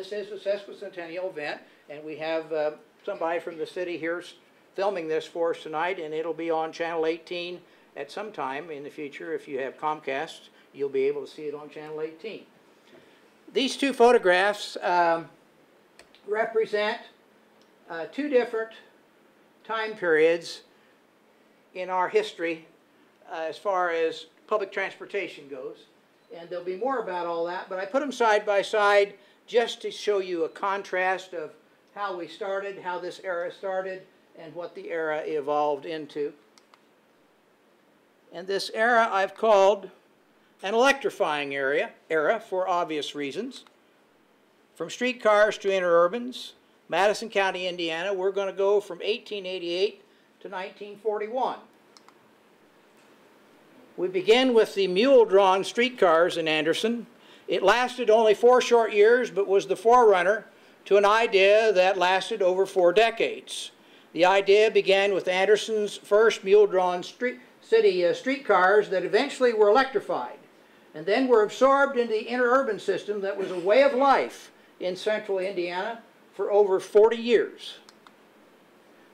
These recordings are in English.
this is a sesquicentennial event, and we have somebody from the city here filming this for us tonight, and it'll be on Channel 18 at some time in the future. If you have Comcast, you'll be able to see it on Channel 18. These two photographs represent two different time periods in our history as far as public transportation goes. And there'll be more about all that, but I put them side by side just to show you a contrast of how we started, how this era started, and what the era evolved into. And this era I've called an electrifying era for obvious reasons. From streetcars to interurbans, Madison County, Indiana, we're going to go from 1888 to 1941. We begin with the mule-drawn streetcars in Anderson. It lasted only 4 short years, but was the forerunner to an idea that lasted over 4 decades. The idea began with Anderson's first mule-drawn city streetcars that eventually were electrified, and then were absorbed into the interurban system that was a way of life in central Indiana for over 40 years.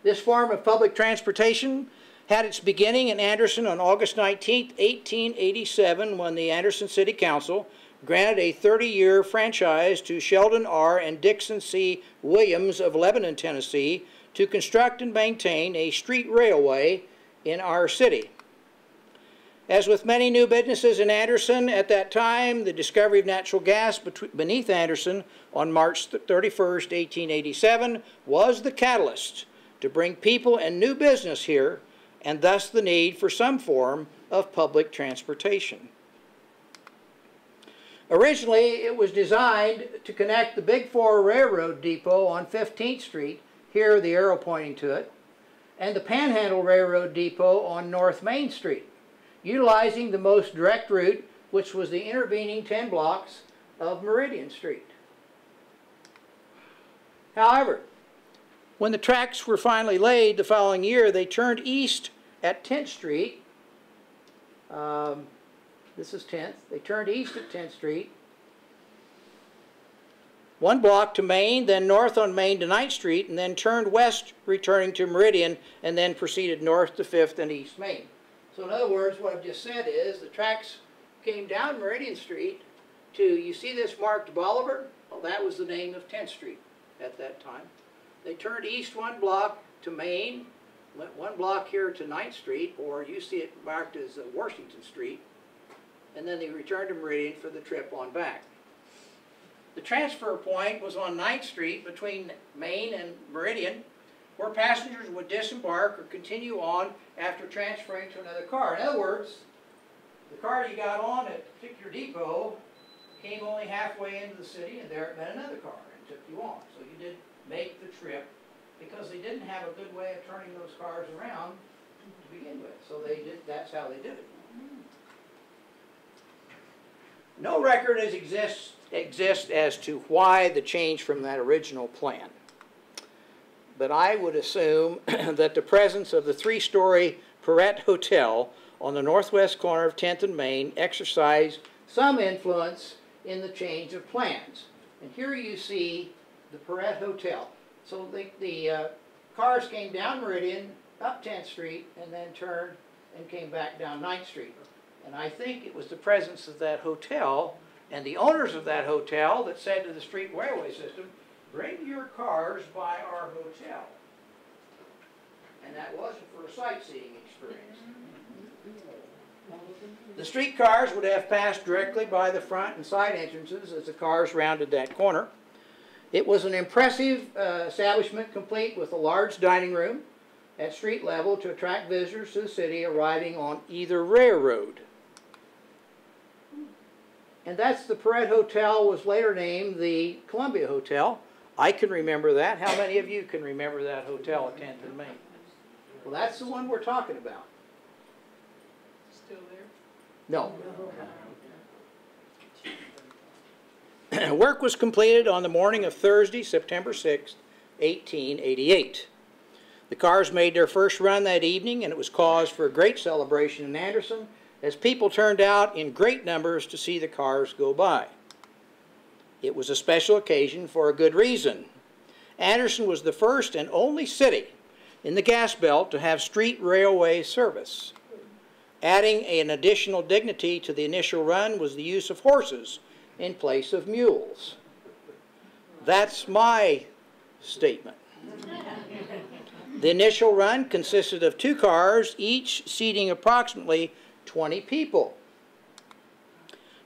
This form of public transportation had its beginning in Anderson on August 19, 1887, when the Anderson City Council granted a 30-year franchise to Sheldon R. and Dixon C. Williams of Lebanon, Tennessee, to construct and maintain a street railway in our city. As with many new businesses in Anderson at that time, the discovery of natural gas beneath Anderson on March 31st, 1887 was the catalyst to bring people and new business here, and thus the need for some form of public transportation. Originally, it was designed to connect the Big 4 Railroad Depot on 15th Street, here the arrow pointing to it, and the Panhandle Railroad Depot on North Main Street, utilizing the most direct route, which was the intervening 10 blocks of Meridian Street. However, when the tracks were finally laid the following year, they turned east at 10th Street. This is 10th. They turned east at 10th Street, 1 block to Main, then north on Main to 9th Street, and then turned west, returning to Meridian, and then proceeded north to 5th and East Main. So in other words, what I've just said is the tracks came down Meridian Street to, you see this marked Barber? Well, that was the name of 10th Street at that time. They turned east 1 block to Main, went 1 block here to 9th Street, or you see it marked as Washington Street, and then they returned to Meridian for the trip on back. The transfer point was on 9th Street between Main and Meridian, where passengers would disembark or continue on after transferring to another car. In other words, the car you got on at a particular depot came only halfway into the city, and there it met another car and took you on. So you did make the trip, because they didn't have a good way of turning those cars around to begin with. So they did, that's how they did it. No record exists as to why the change from that original plan. But I would assume that the presence of the 3-story Perrette Hotel on the northwest corner of 10th and Main exercised some influence in the change of plans. And here you see the Perrette Hotel. So the cars came down Meridian, up 10th Street, and then turned and came back down 9th Street. And I think it was the presence of that hotel and the owners of that hotel that said to the street railway system, bring your cars by our hotel. And that wasn't for a sightseeing experience. The streetcars would have passed directly by the front and side entrances as the cars rounded that corner. It was an impressive establishment, complete with a large dining room at street level to attract visitors to the city arriving on either railroad. And that's the Perrette Hotel, was later named the Columbia Hotel. I can remember that. How many of you can remember that hotel at 10th and Main? Well, that's the one we're talking about. Still there? No. Work was completed on the morning of Thursday, September 6, 1888. The cars made their first run that evening, and it was cause for a great celebration in Anderson as people turned out in great numbers to see the cars go by. It was a special occasion for a good reason. Anderson was the first and only city in the gas belt to have street railway service. Adding an additional dignity to the initial run was the use of horses in place of mules. That's my statement. The initial run consisted of 2 cars, each seating approximately 20 people.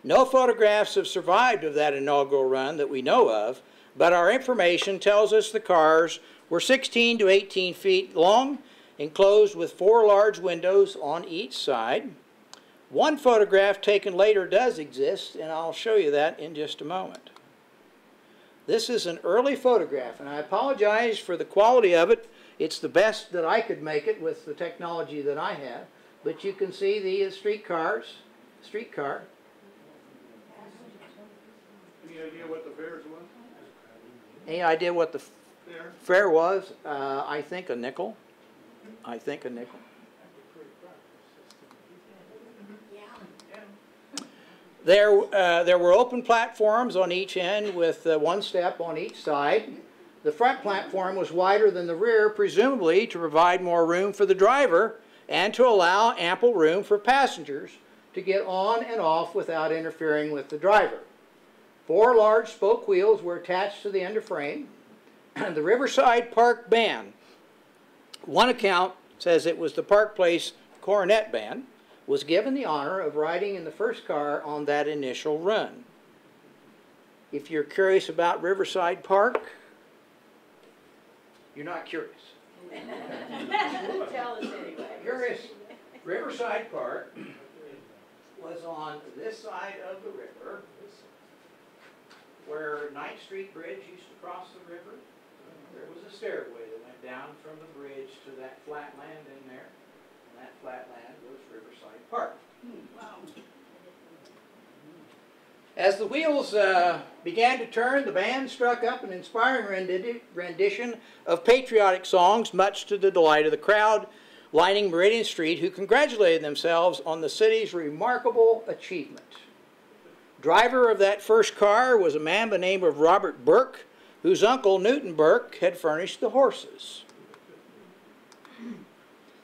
No photographs have survived of that inaugural run that we know of, but our information tells us the cars were 16 to 18 feet long, enclosed with 4 large windows on each side. One photograph taken later does exist, and I'll show you that in just a moment. This is an early photograph, and I apologize for the quality of it. It's the best that I could make it with the technology that I have, but you can see the streetcar. Any idea what the fares was? Any idea what the fare was? I think a nickel. There were open platforms on each end with 1 step on each side. The front platform was wider than the rear, presumably to provide more room for the driver and to allow ample room for passengers to get on and off without interfering with the driver. 4 large spoke wheels were attached to the underframe. The Riverside Park Band, one account says it was the Park Place Cornet Band, was given the honor of riding in the first car on that initial run. If you're curious about Riverside Park, you're not curious. Tell us anyway. Curious. Riverside Park was on this side of the river, where 9th Street Bridge used to cross the river. There was a stairway that went down from the bridge to that flat land in there. And that flat land was Riverside Park. Wow. As the wheels began to turn, the band struck up an inspiring rendition of patriotic songs, much to the delight of the crowd lining Meridian Street, who congratulated themselves on the city's remarkable achievement. Driver of that first car was a man by the name of Robert Burke, whose uncle Newton Burke had furnished the horses.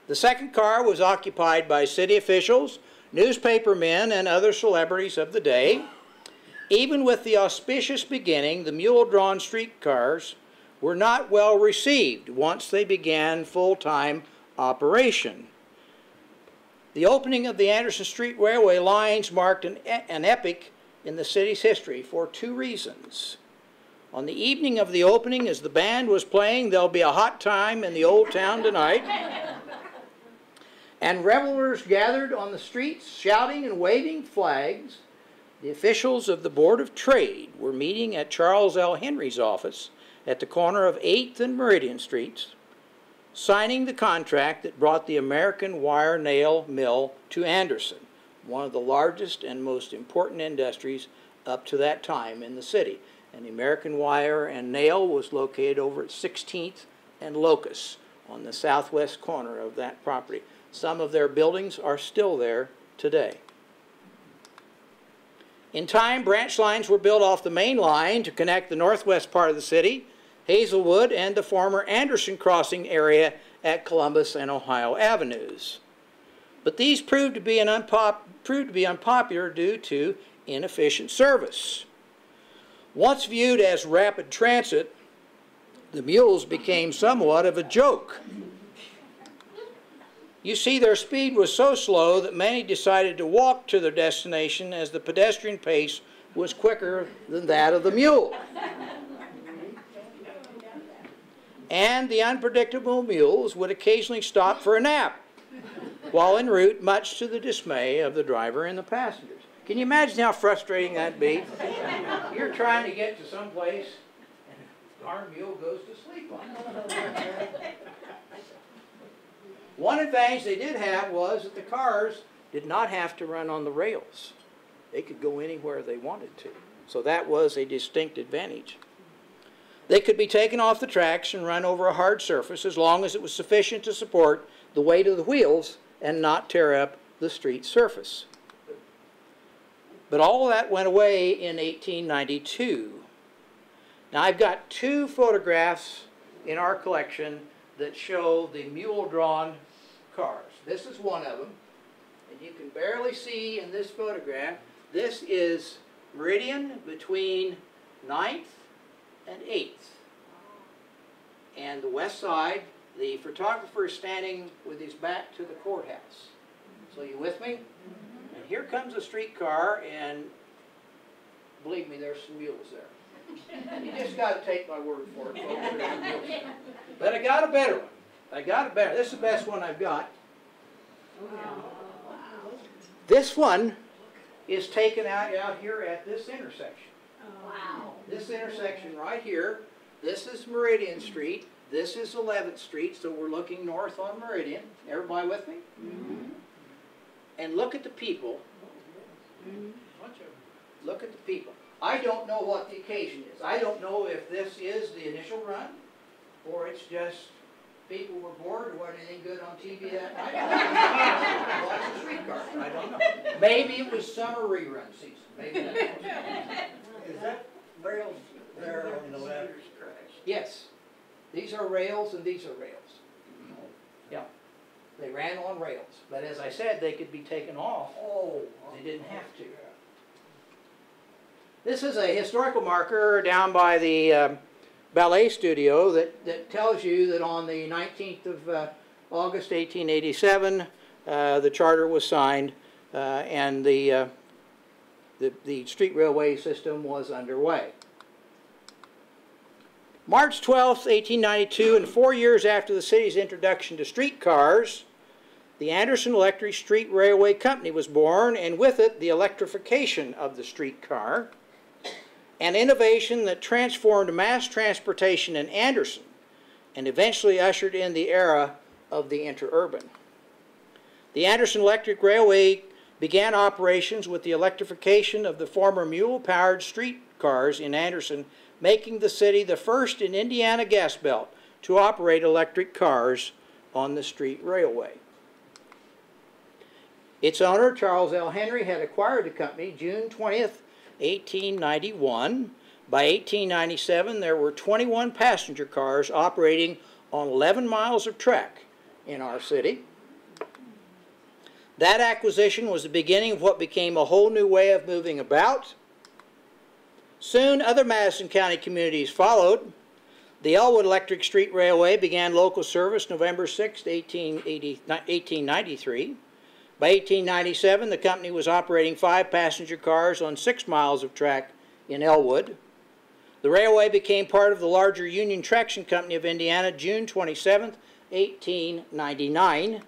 The second car was occupied by city officials, newspaper men, and other celebrities of the day. Even with the auspicious beginning, the mule-drawn streetcars were not well received once they began full-time operation. The opening of the Anderson Street Railway lines marked an epoch in the city's history for 2 reasons. On the evening of the opening, as the band was playing "There'll Be a Hot Time in the Old Town Tonight," and revelers gathered on the streets shouting and waving flags, the officials of the Board of Trade were meeting at Charles L. Henry's office at the corner of 8th and Meridian Streets, signing the contract that brought the American Wire Nail Mill to Anderson, one of the largest and most important industries up to that time in the city. And the American Wire and Nail was located over at 16th and Locust on the southwest corner of that property. Some of their buildings are still there today. In time, branch lines were built off the main line to connect the northwest part of the city, Hazelwood, and the former Anderson Crossing area at Columbus and Ohio Avenues. But these proved to be unpopular due to inefficient service. Once viewed as rapid transit, the mules became somewhat of a joke. You see, their speed was so slow that many decided to walk to their destination, as the pedestrian pace was quicker than that of the mule. And the unpredictable mules would occasionally stop for a nap while en route, much to the dismay of the driver and the passengers. Can you imagine how frustrating that'd be? You're trying to get to some place and the darn mule goes to sleep on you. One advantage they did have was that the cars did not have to run on the rails. They could go anywhere they wanted to. So that was a distinct advantage. They could be taken off the tracks and run over a hard surface as long as it was sufficient to support the weight of the wheels and not tear up the street surface. But all of that went away in 1892. Now I've got two photographs in our collection that show the mule-drawn cars. This is one of them, and you can barely see in this photograph. This is Meridian between 9th and 8th. And the west side, the photographer is standing with his back to the courthouse. So you with me? And here comes a streetcar, and believe me, there's some mules there. You just got to take my word for it, folks. But I got a better one. I got a better. This is the best one I've got. This one is taken out here at this intersection. Wow. This intersection right here. This is Meridian Street. This is 11th Street, so we're looking north on Meridian. Everybody with me? Mm-hmm. And look at the people. Mm-hmm. Look at the people. I don't know what the occasion is. I don't know if this is the initial run, or it's just people were bored or wasn't anything good on TV that night. Watching Streetcars. I don't know. Maybe it was summer rerun season. Maybe that's what Is that rails there on the left? Yes. These are rails and these are rails. Yeah. They ran on rails. But as I said, they could be taken off. Oh. They didn't have to. This is a historical marker down by the ballet studio that tells you that on the 19th of August 1887, the charter was signed and the street railway system was underway. March 12th, 1892, and 4 years after the city's introduction to streetcars, the Anderson Electric Street Railway Company was born, and with it the electrification of the streetcar, an innovation that transformed mass transportation in Anderson and eventually ushered in the era of the interurban. The Anderson Electric Railway began operations with the electrification of the former mule-powered streetcars in Anderson, making the city the first in Indiana gas belt to operate electric cars on the street railway. Its owner, Charles L. Henry, had acquired the company June 20th, 1891. By 1897, there were 21 passenger cars operating on 11 miles of track in our city. That acquisition was the beginning of what became a whole new way of moving about. Soon, other Madison County communities followed. The Elwood Electric Street Railway began local service November 6, 1893. By 1897, the company was operating 5 passenger cars on 6 miles of track in Elwood. The railway became part of the larger Union Traction Company of Indiana June 27, 1899.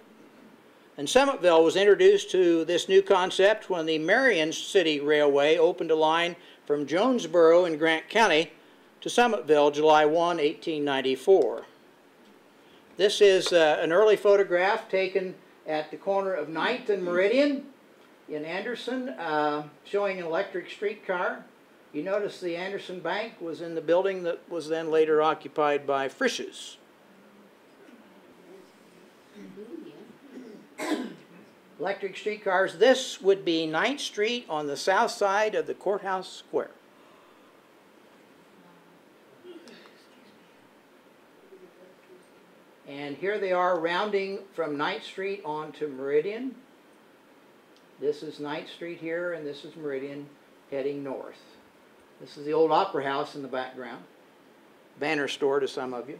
And Summitville was introduced to this new concept when the Marion City Railway opened a line from Jonesboro in Grant County to Summitville July 1, 1894. This is an early photograph taken at the corner of 9th and Meridian in Anderson, showing an electric streetcar. You notice the Anderson Bank was in the building that was then later occupied by Frisch's. Electric streetcars. This would be 9th Street on the south side of the Courthouse Square. And here they are rounding from 9th Street on to Meridian. This is 9th Street here, and this is Meridian heading north. This is the old Opera House in the background. Banner store to some of you.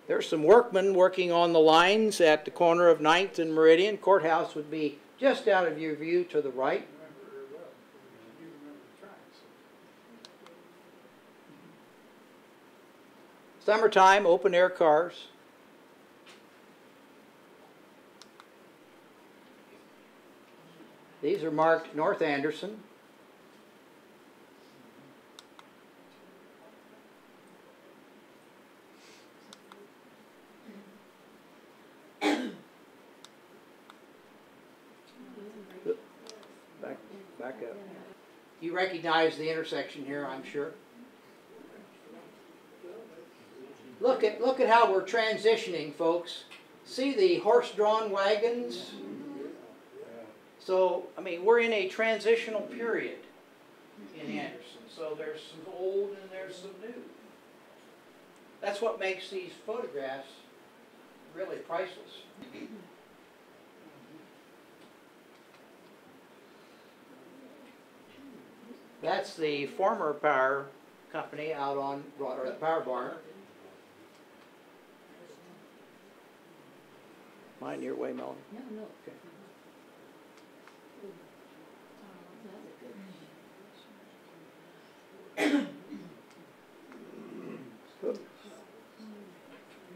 There's some workmen working on the lines at the corner of 9th and Meridian. Courthouse would be just out of your view to the right. Summertime, open air cars. These are marked North Anderson. Back up. You recognize the intersection here, I'm sure. Look at how we're transitioning, folks. See the horse-drawn wagons? So, I mean, we're in a transitional period in Anderson. So there's some old and there's some new. That's what makes these photographs really priceless. That's the former power company out on Broad, or the power barn. Mind your way, Melanie. No, no. Okay.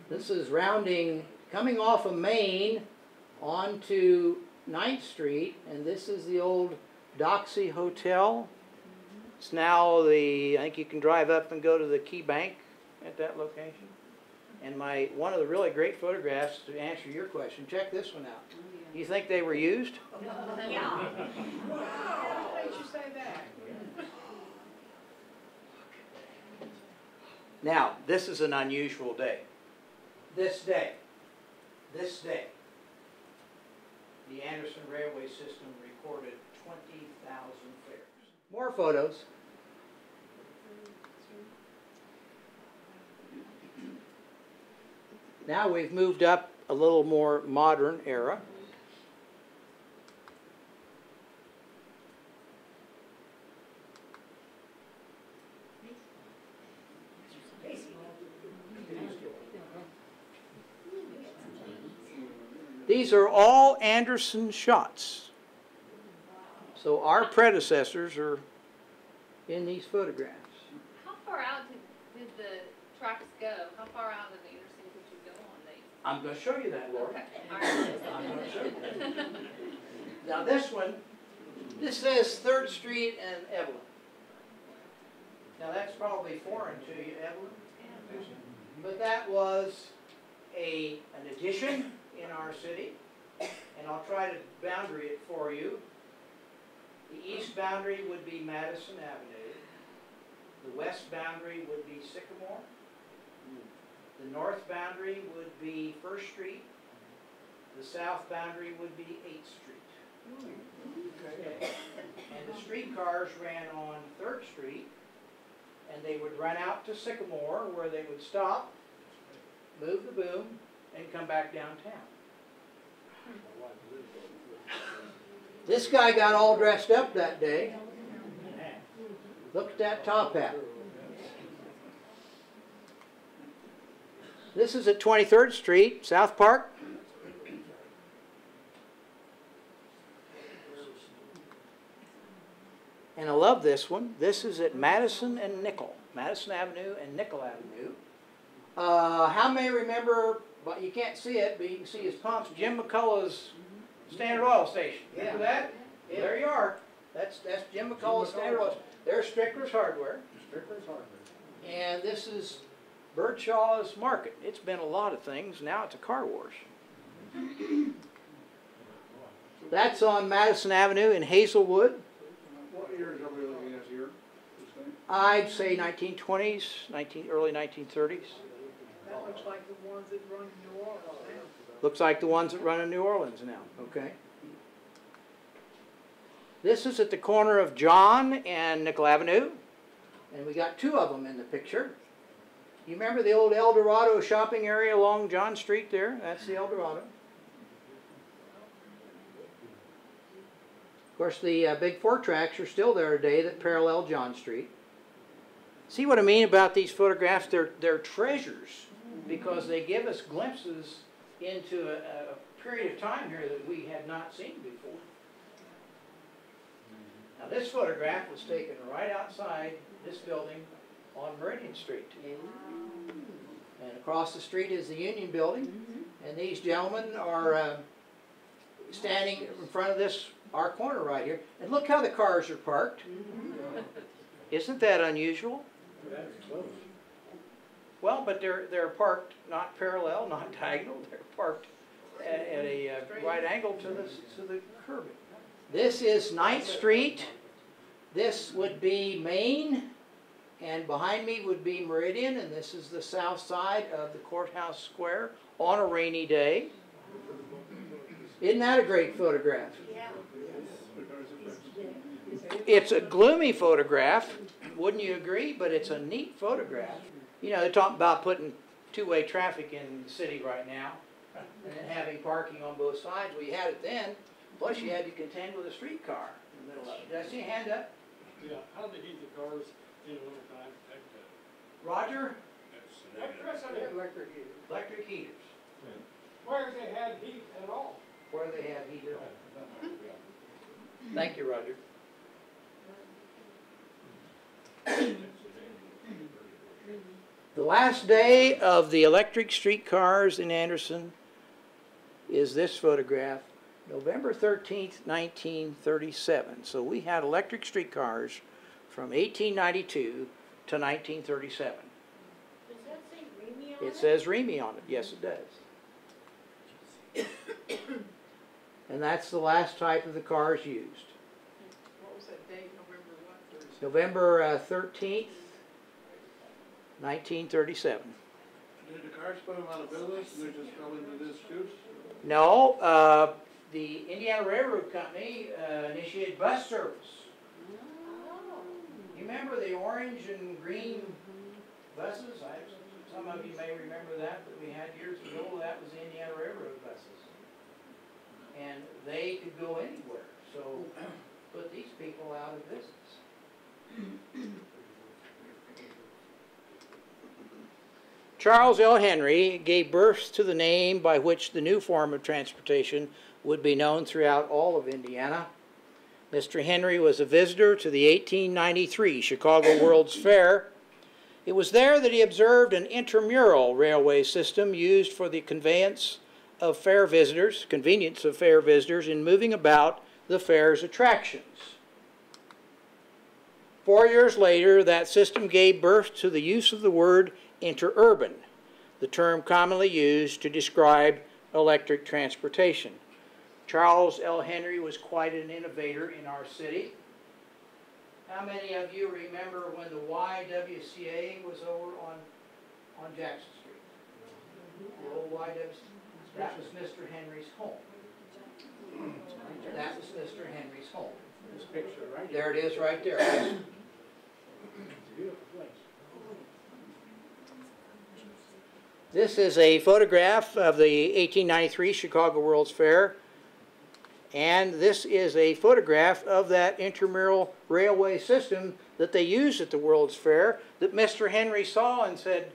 This is rounding, coming off of Main onto 9th Street, and this is the old Doxy Hotel. It's now I think you can drive up and go to the Key Bank at that location. And one of the really great photographs, to answer your question, check this one out. You think they were used? Yeah. Wow, why did you say that? Now, this is an unusual day. This day, the Anderson Railway System recorded 20,000 fares. More photos. Now we've moved up a little more modern era. These are all Anderson shots. So our predecessors are in these photographs. How far out did the tracks go? How far out of Anderson could you go on these? I'm going to show you that, Laura. Okay. All right. I'm going to show you that. Now this one, this says 3rd Street and Evelyn. Now that's probably foreign to you, Evelyn. But that was an addition in our city, and I'll try to boundary it for you. The east boundary would be Madison Avenue. The west boundary would be Sycamore. The north boundary would be 1st Street. The south boundary would be 8th Street. Okay. And the streetcars ran on 3rd Street, and they would run out to Sycamore, where they would stop, move the boom, and come back downtown. This guy got all dressed up that day. Look at that top hat. This is at 23rd Street, South Park. And I love this one. This is at Madison and Nickel. Madison Avenue and Nickel Avenue. How many remember, but you can't see it, but you can see his pumps, Jim McCullough's Standard Oil Station. Remember that? Yeah. There you are. That's Jim McCullough's Standard Oil Station. There's Strickler's Hardware. And this is Birdshaw's Market. It's been a lot of things. Now it's a car wash. That's on Madison Avenue in Hazelwood. What years are we looking at here? I'd say 1920s, early 1930s. That looks like the ones that run in New Orleans now. Looks like the ones that run in New Orleans now, okay. This is at the corner of John and Nickel Avenue, and we got 2 of them in the picture. You remember the old El Dorado shopping area along John Street there? That's the El Dorado. Of course, the big 4 tracks are still there today that parallel John Street. See what I mean about these photographs? They're treasures because they give us glimpses into a period of time here that we had not seen before. Now this photograph was taken right outside this building on Meridian Street. And across the street is the Union Building. And these gentlemen are standing in front of this, our corner right here. And look how the cars are parked. Isn't that unusual? Well, but they're parked not parallel, not diagonal. They're parked at a right angle to the curb. This is 9th Street. This would be Main. And behind me would be Meridian, and this is the south side of the courthouse square on a rainy day. Isn't that a great photograph? Yeah. It's a gloomy photograph, wouldn't you agree? But it's a neat photograph. You know, they're talking about putting two-way traffic in the city right now and having parking on both sides. Well, you had it then, plus you had to contend with a streetcar in the middle of it. Did I see a hand up? Yeah, how do they heat the cars in the winter time? Roger? That's electric heaters. Electric heaters. Where they had heat at all. Where they have heat at all. Thank you, Roger. The last day of the electric streetcars in Anderson is this photograph, November 13th, 1937. So we had electric streetcars from 1892 to 1937. Does that say Remy on it? It says Remy on it. Yes, it does. And that's the last type of the cars used. What was that date, November what? November 13th, 1937. Did the cars put them out of business and they just fell into this too? No, the Indiana Railroad Company initiated bus service. You remember the orange and green buses? Some of you may remember that we had years ago. That was the Indiana Railroad buses. And they could go anywhere, so put these people out of business. Charles L. Henry gave birth to the name by which the new form of transportation would be known throughout all of Indiana. Mr. Henry was a visitor to the 1893 Chicago World's Fair. It was there that he observed an intramural railway system used for the convenience of fair visitors in moving about the fair's attractions. 4 years later, that system gave birth to the use of the word interurban, the term commonly used to describe electric transportation. Charles L. Henry was quite an innovator in our city. How many of you remember when the YWCA was over on Jackson Street? The old YWCA? That was Mr. Henry's home. That was Mr. Henry's home. This picture right There it is right there. Beautiful place. This is a photograph of the 1893 Chicago World's Fair, and this is a photograph of that intramural railway system that they used at the World's Fair that Mr. Henry saw and said,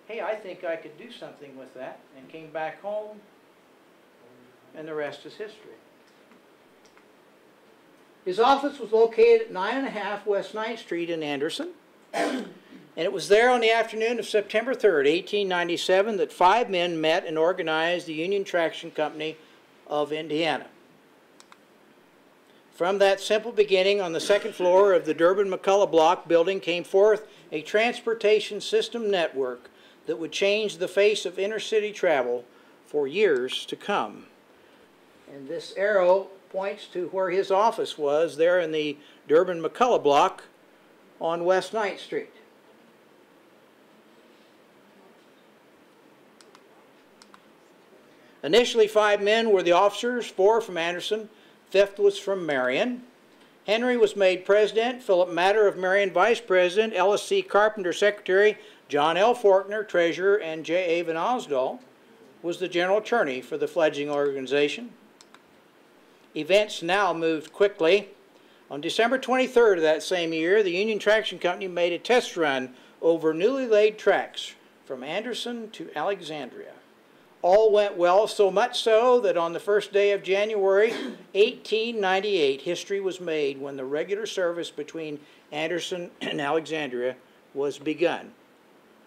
hey, I think I could do something with that, and came back home, and the rest is history. His office was located at 9.5 West 9th Street in Anderson. And it was there on the afternoon of September 3rd, 1897, that 5 men met and organized the Union Traction Company of Indiana. From that simple beginning, on the second floor of the Durbin-McCullough Block building came forth a transportation system network that would change the face of inner-city travel for years to come. And this arrow points to where his office was, there in the Durbin-McCullough Block on West 9th Street. Initially, 5 men were the officers, 4 from Anderson, 5th was from Marion. Henry was made president, Philip Matter of Marion vice president, Ellis C. Carpenter secretary, John L. Faulkner treasurer, and J. A. Van Osdol was the general attorney for the fledgling organization. Events now moved quickly. On December 23rd of that same year, the Union Traction Company made a test run over newly laid tracks from Anderson to Alexandria. All went well, so much so that on the first day of January 1898, history was made when the regular service between Anderson and Alexandria was begun.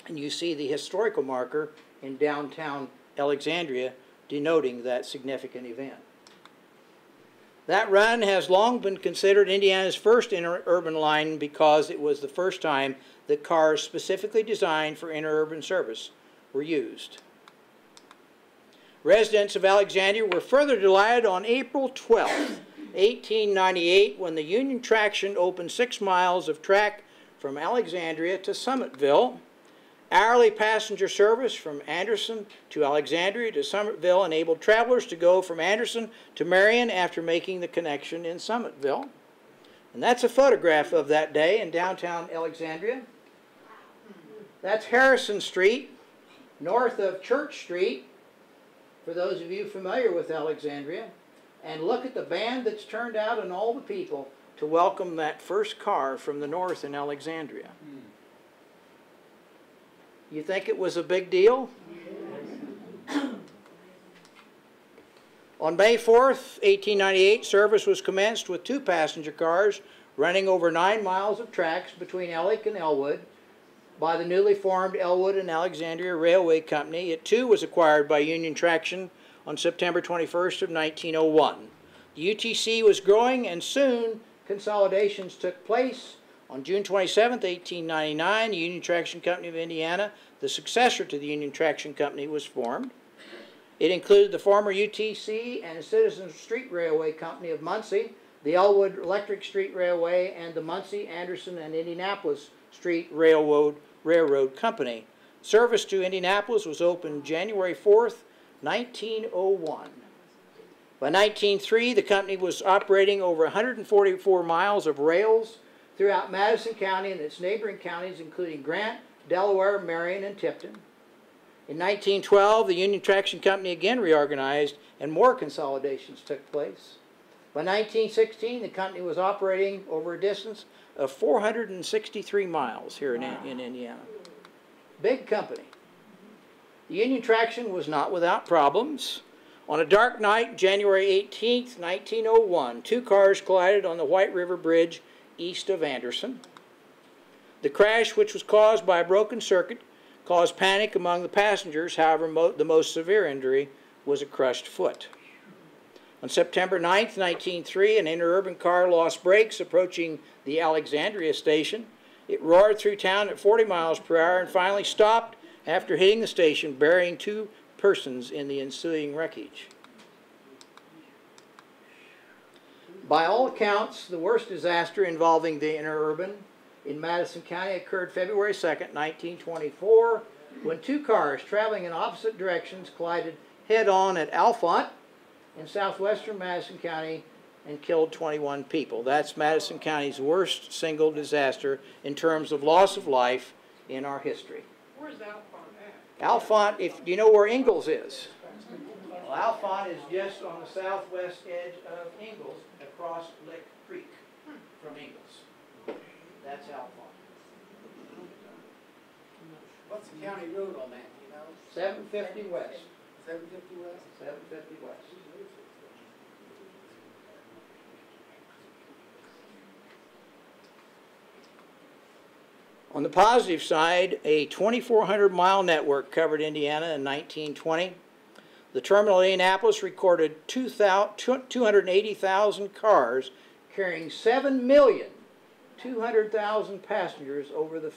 And you see the historical marker in downtown Alexandria denoting that significant event. That run has long been considered Indiana's first interurban line because it was the first time that cars specifically designed for interurban service were used. Residents of Alexandria were further delighted on April 12, 1898, when the Union Traction opened 6 miles of track from Alexandria to Summitville. Hourly passenger service from Anderson to Alexandria to Summitville enabled travelers to go from Anderson to Marion after making the connection in Summitville. And that's a photograph of that day in downtown Alexandria. That's Harrison Street, north of Church Street, for those of you familiar with Alexandria. And look at the band that's turned out and all the people to welcome that first car from the north in Alexandria. You think it was a big deal? On May 4th, 1898, service was commenced with 2 passenger cars running over 9 miles of tracks between Ellick and Elwood by the newly formed Elwood and Alexandria Railway Company. It too was acquired by Union Traction on September 21st of 1901. The UTC was growing, and soon consolidations took place. On June 27, 1899, the Union Traction Company of Indiana, the successor to the Union Traction Company, was formed. It included the former UTC and Citizens Street Railway Company of Muncie, the Elwood Electric Street Railway, and the Muncie, Anderson, and Indianapolis Street Railroad Company. Service to Indianapolis was opened January 4th, 1901. By 1903, the company was operating over 144 miles of rails throughout Madison County and its neighboring counties, including Grant, Delaware, Marion, and Tipton. In 1912, the Union Traction Company again reorganized, and more consolidations took place. By 1916, the company was operating over a distance of 463 miles here in Indiana. Big company. The Union Traction was not without problems. On a dark night, January 18th, 1901, 2 cars collided on the White River Bridge east of Anderson. The crash, which was caused by a broken circuit, caused panic among the passengers. However, the most severe injury was a crushed foot. On September 9th, 1903, an interurban car lost brakes approaching the Alexandria station. It roared through town at 40 miles per hour and finally stopped after hitting the station, burying 2 persons in the ensuing wreckage. By all accounts, the worst disaster involving the Interurban in Madison County occurred February 2nd, 1924, when 2 cars traveling in opposite directions collided head-on at Alphont in southwestern Madison County and killed 21 people. That's Madison County's worst single disaster in terms of loss of life in our history. Where's Alphont at? Alphont, if you know where Ingalls is. Well, Alphont is just on the southwest edge of Ingalls, across Lick Creek from Ingalls. That's Alphont. What's the county road on that, you know? 750 west. 750 west? 750 west. On the positive side, a 2,400-mile network covered Indiana in 1920. The terminal in Indianapolis recorded 280,000 cars carrying 7,200,000 passengers over the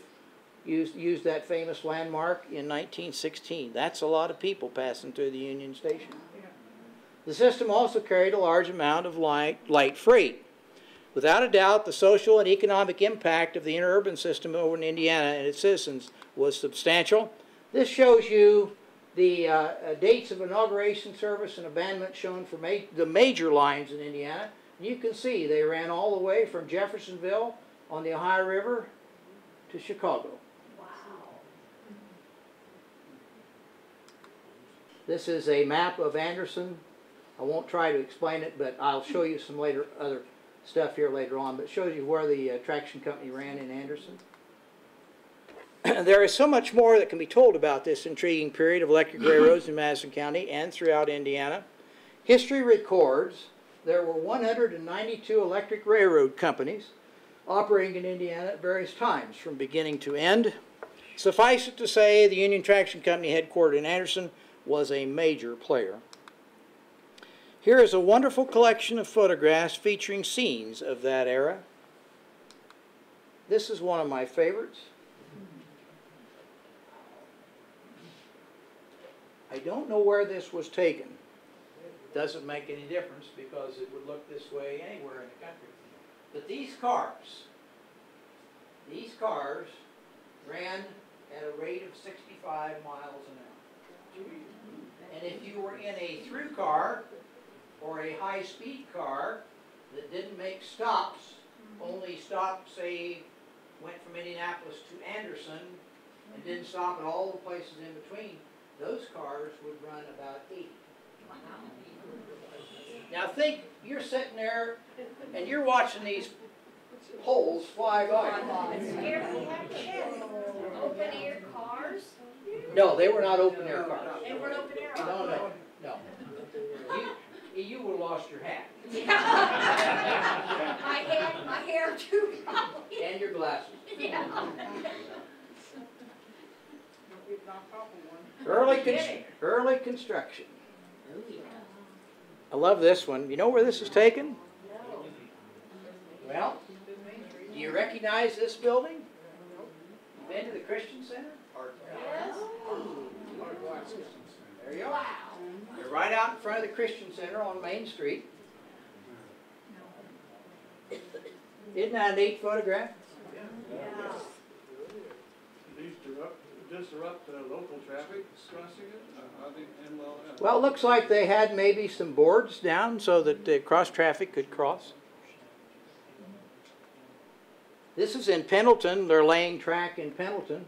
used that famous landmark in 1916. That's a lot of people passing through the Union Station. The system also carried a large amount of light freight. Without a doubt, the social and economic impact of the interurban system over in Indiana and its citizens was substantial. This shows you the dates of inauguration, service, and abandonment shown for the major lines in Indiana. And you can see they ran all the way from Jeffersonville on the Ohio River to Chicago. Wow. This is a map of Anderson. I won't try to explain it, but I'll show you some other stuff here later on, but it shows you where the traction company ran in Anderson. There is so much more that can be told about this intriguing period of electric railroads in Madison County and throughout Indiana. History records there were 192 electric railroad companies operating in Indiana at various times from beginning to end. Suffice it to say, the Union Traction Company headquartered in Anderson was a major player. Here is a wonderful collection of photographs featuring scenes of that era. This is one of my favorites. I don't know where this was taken. Doesn't make any difference because it would look this way anywhere in the country. But these cars these cars ran at a rate of 65 miles an hour. And if you were in a through car or a high-speed car that didn't make stops, only stopped, say, went from Indianapolis to Anderson, and didn't stop at all the places in between, those cars would run about 80. Now think, you're sitting there and you're watching these poles fly by. Open air cars? No, they were not open air cars. They weren't open air? No. You would have lost your hat. My hair too, probably. And your glasses. Yeah. Early construction. I love this one. You know where this is taken? Well, do you recognize this building? Been to the Christian Center? Yes. There you are. They're right out in front of the Christian Center on Main Street. Isn't that a neat photograph? Disrupt local traffic crossing it? I think, Well, it looks like they had maybe some boards down so that the cross traffic could cross. This is in Pendleton. They're laying track in Pendleton.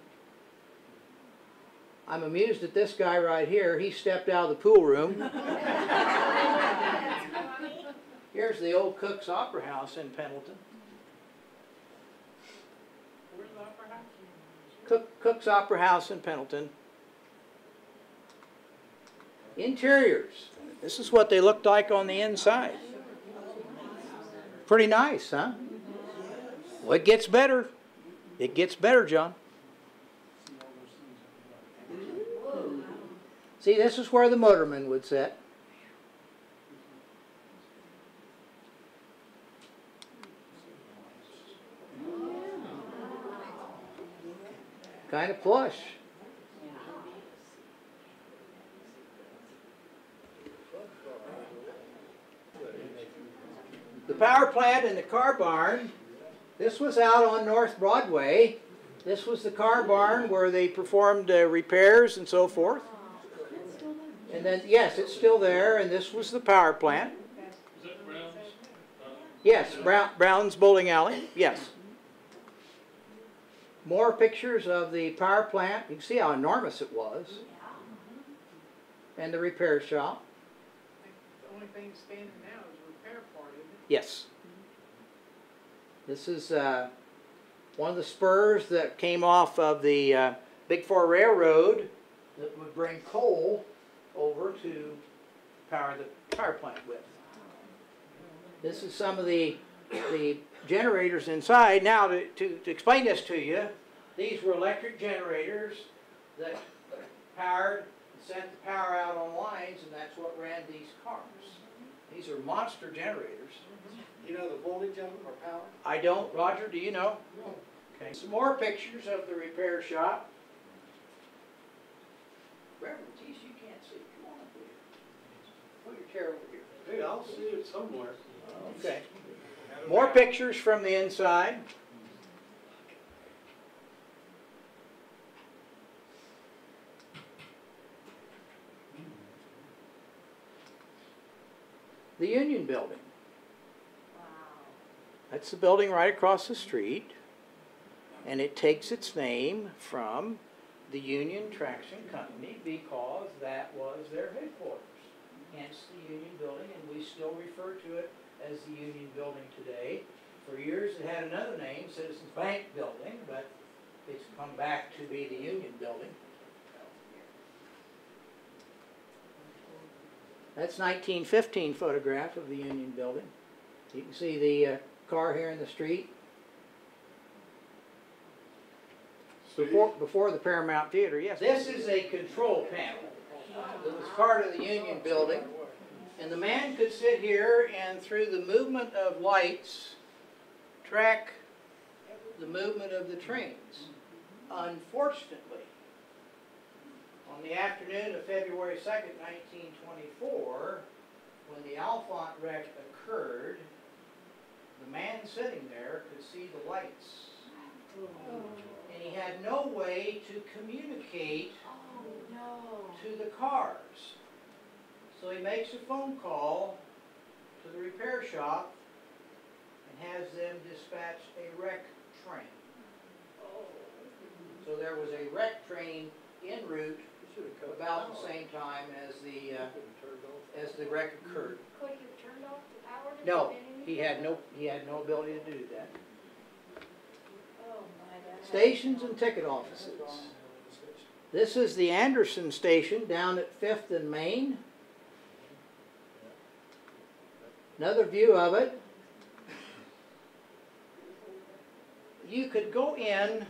I'm amused at this guy right here. He stepped out of the pool room. Here's the old Cook's Opera House in Pendleton. Where's the Opera House? Cook's Opera House in Pendleton. Interiors. This is what they looked like on the inside. Pretty nice, huh? Well, it gets better. It gets better, John. See, this is where the motorman would sit. Kind of plush. The power plant and the car barn, this was out on North Broadway. This was the car barn where they performed repairs and so forth. And then, yes, it's still there, and this was the power plant. Is that Brown's? Yes, Brown's Bowling Alley, yes. More pictures of the power plant. You can see how enormous it was. And the repair shop. The only thing standing now is the repair part, isn't it? Yes. This is one of the spurs that came off of the Big Four Railroad that would bring coal over to power the power plant with. This is some of the generators inside. Now, to explain this to you, these were electric generators that powered and sent the power out on lines, and that's what ran these cars. These are monster generators. You know the voltage of them or power? I don't. Roger, do you know? No. Okay. Some more pictures of the repair shop. Reverend, geez, you can't see. Come on up here. Put your chair over here. Hey, I'll see it somewhere. Okay. More pictures from the inside. The Union Building. That's the building right across the street. And it takes its name from the Union Traction Company because that was their headquarters. Hence the Union Building, and we still refer to it as the Union Building today. For years it had another name, Citizens Bank Building, but it's come back to be the Union Building. That's 1915 photograph of the Union Building. You can see the car here in the street. Before the Paramount Theater, yes. This is a control panel that was part of the Union Building. And the man could sit here and through the movement of lights, track the movement of the trains. Unfortunately, on the afternoon of February 2nd, 1924, when the Alphont wreck occurred, the man sitting there could see the lights And he had no way to communicate Oh, no. to the cars. So he makes a phone call to the repair shop and has them dispatch a wreck train. So there was a wreck train en route about the same time as the wreck occurred. Could you have turned off the power? to No, prevent he had no ability to do that. Oh, my God. Stations and ticket offices. This is the Anderson station down at 5th and Main. Another view of it. You could go into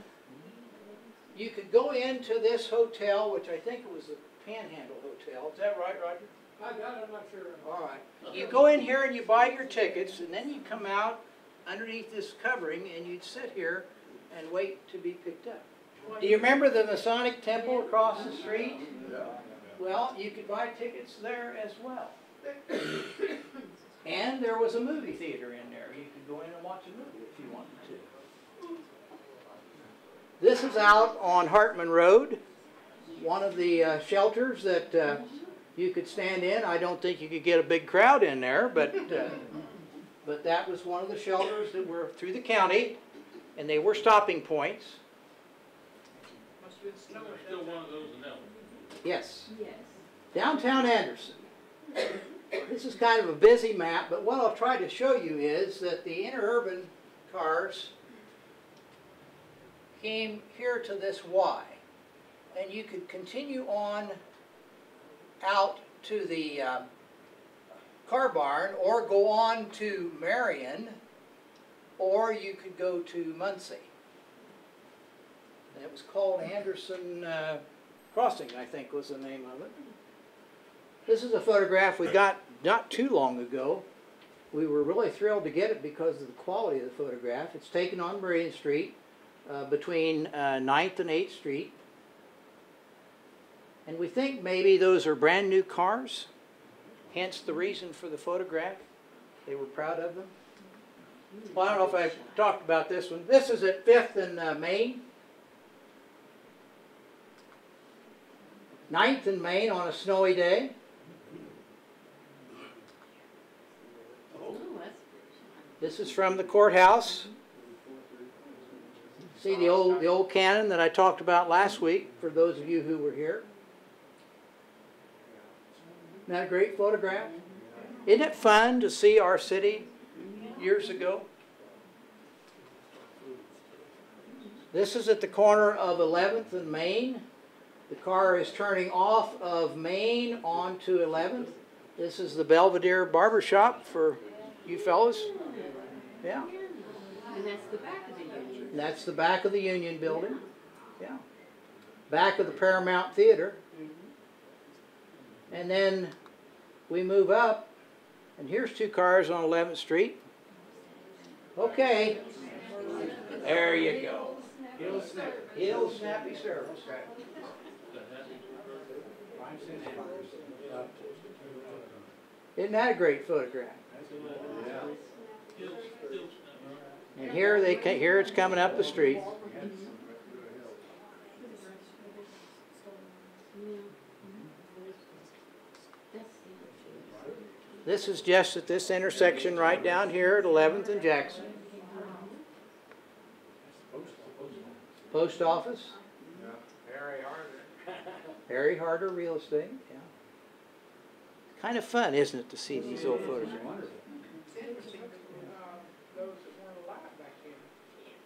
this hotel, which I think it was the Panhandle Hotel. Is that right, Roger? I got it, I'm not sure. All right. You go in here and you buy your tickets, and then you come out underneath this covering, and you'd sit here and wait to be picked up. Do you remember the Masonic Temple across the street? Well, you could buy tickets there as well. And there was a movie theater in there. You could go in and watch a movie if you wanted to. This is out on Hartman Road, one of the shelters that you could stand in. I don't think you could get a big crowd in there, but that was one of the shelters that were through the county, and they were stopping points. Must have been snowing. Still one of those in that one. Yes. Yes. Downtown Anderson. This is kind of a busy map, but what I'll try to show you is that the Interurban cars came here to this Y, and you could continue on out to the car barn, or go on to Marion, or you could go to Muncie. And it was called Anderson Crossing, I think was the name of it. This is a photograph we got not too long ago. We were really thrilled to get it because of the quality of the photograph. It's taken on Meridian Street between 9th and 8th Street. And we think maybe those are brand new cars, hence the reason for the photograph. They were proud of them. Well, I don't know if I talked about this one. This is at 5th and Main. 9th and Main on a snowy day. This is from the courthouse. See the old cannon that I talked about last week, for those of you who were here. Isn't that a great photograph? Isn't it fun to see our city years ago? This is at the corner of 11th and Main. The car is turning off of Main onto 11th. This is the Belvedere Barber Shop for you fellas. Yeah. And that's the back of the Union. That's the back of the Union building. Yeah. Back of the Paramount Theater. And then we move up, and here's two cars on 11th Street. Okay. There you go. Hill Snappy Service. Isn't that a great photograph? And here it's coming up the street. This is just at this intersection right down here at 11th and Jackson. Post office. Harry Harder Real Estate. Yeah. Kind of fun, isn't it, to see these old photographs?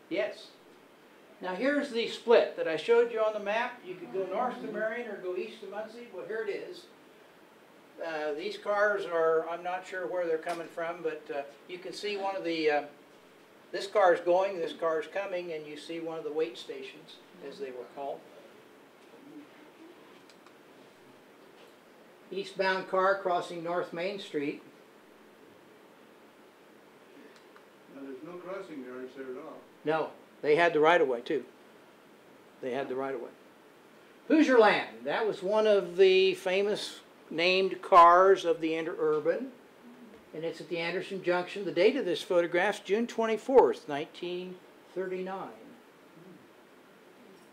Yes. Now here's the split that I showed you on the map. You could go north to Marion or go east to Muncie. Well, here it is. These cars are, I'm not sure where they're coming from, but you can see one of the, this car is going, this car is coming, and you see one of the wait stations, as they were called. Eastbound car crossing North Main Street. Now, there's no crossing guards there at all. No, they had the right-of-way, too. They had the right-of-way. Hoosier Land, that was one of the famous named cars of the Interurban, and it's at the Anderson Junction. The date of this photograph is June 24th, 1939.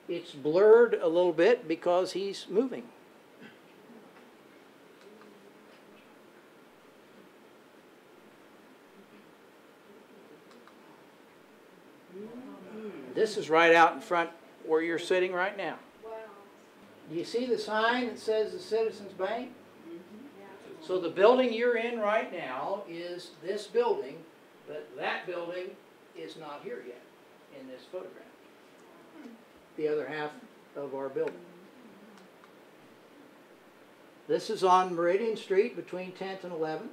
It's blurred a little bit because he's moving. This is right out in front where you're sitting right now. Wow. Do you see the sign that says the Citizens Bank? So the building you're in right now is this building, but that building is not here yet in this photograph. The other half of our building. This is on Meridian Street between 10th and 11th.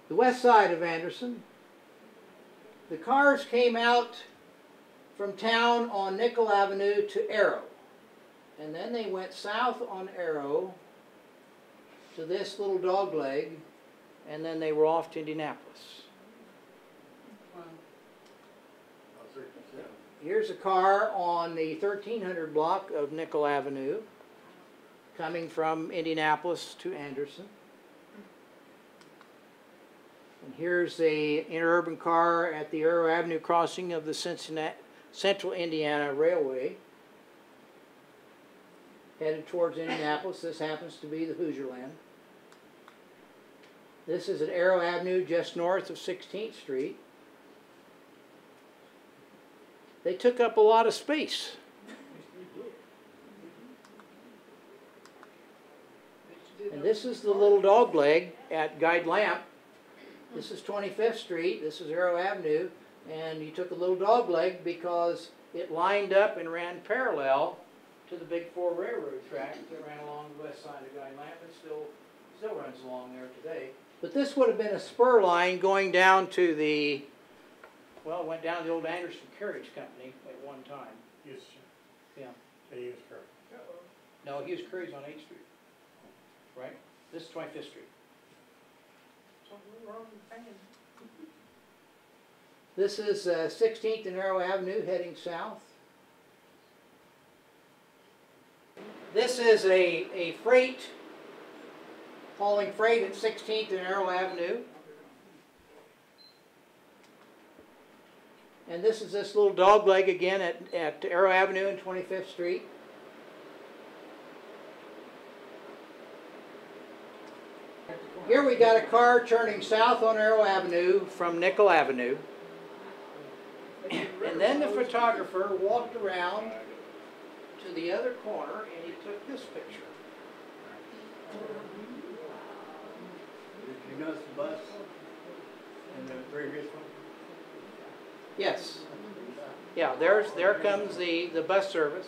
The west side of Anderson. The cars came out from town on Nickel Avenue to Arrow. And then they went south on Arrow to this little dogleg, and then they were off to Indianapolis. Here's a car on the 1300 block of Nickel Avenue coming from Indianapolis to Anderson. And here's the interurban car at the Arrow Avenue crossing of the Central Indiana Railway, headed towards Indianapolis. This happens to be the Hoosier Land. This is at Arrow Avenue just north of 16th Street. They took up a lot of space. And this is the little dogleg at Guide Lamp. This is 25th Street, this is Arrow Avenue, and you took a little dogleg because it lined up and ran parallel to the Big Four railroad track that ran along the west side of Guide Lamp and still runs along there today. But this would have been a spur line going down to the, well, it went down to the old Anderson Carriage Company at one time. Yes. Yeah. They use curve. No, Hughes Curry's on 8th Street, right? This is 25th Street. Something wrong with the fan. This is 16th and Arrow Avenue heading south. This is a freight, hauling freight at 16th and Arrow Avenue. And this is this little dogleg again at Arrow Avenue and 25th Street. Here we got a car turning south on Arrow Avenue from Nickel Avenue. And then the photographer walked around to the other corner and he took this picture. Did you notice the bus in the previous one? Yes. Yeah, there comes the bus service.